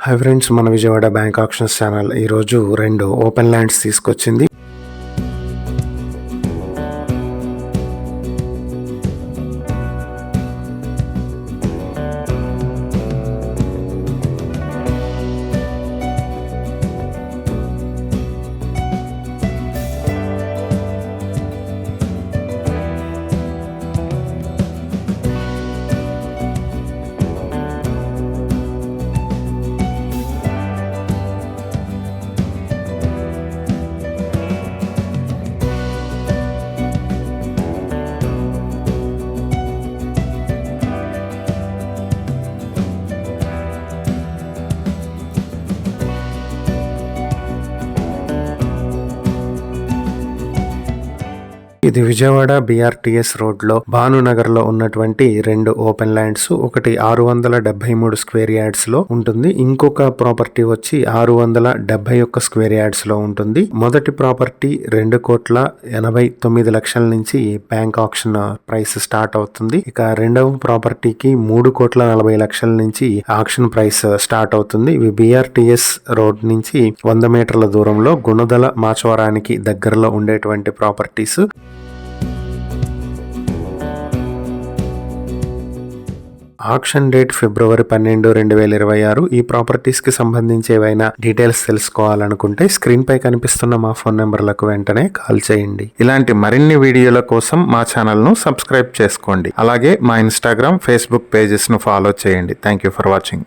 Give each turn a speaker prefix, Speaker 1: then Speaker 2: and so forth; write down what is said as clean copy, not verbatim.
Speaker 1: Hi friends, మన Vijayawada bank actions channel ఈరోజు 2 open lands తీసుకొచ్చింది. ఇది విజయవాడ BRTS రోడ్ లో భానునగర్ లో ఉన్నటువంటి 2 ఓపెన్ ల్యాండ్స్. ఒకటి 673 స్క్వేర్ యార్డ్స్ లో ఉంటుంది, ఇంకొక ప్రాపర్టీ వచ్చి 671 స్క్వేర్ యార్డ్స్ లో ఉంటుంది. మొదటి ప్రాపర్టీ 2,89,00,000 నుంచి బ్యాంక్ ఆక్షన్ ప్రైస్ స్టార్ట్ అవుతుంది. ఇక రెండవ ప్రాపర్టీకి 3,40,00,000 నుంచి ఆక్షన్ ప్రైస్ స్టార్ట్ అవుతుంది. ఇవి BRTS రోడ్ నుంచి 100 మీటర్ల దూరంలో గుణదల మాచవరానికి దగ్గరలో ఉండేటువంటి ప్రాపర్టీస్. ఆక్షన్ డేట్ ఫిబ్రవరి 12, 2026. ఈ ప్రాపర్టీస్ కి సంబంధించి ఏవైనా డీటెయిల్స్ తెలుసుకోవాలనుకుంటే స్క్రీన్ పై కనిపిస్తున్న మా ఫోన్ నెంబర్లకు వెంటనే కాల్ చేయండి. ఇలాంటి మరిన్ని వీడియోల కోసం మా ఛానల్ ను సబ్స్క్రైబ్ చేసుకోండి. అలాగే మా ఇన్స్టాగ్రామ్, ఫేస్బుక్ పేజెస్ ను ఫాలో చేయండి. Thank you for watching.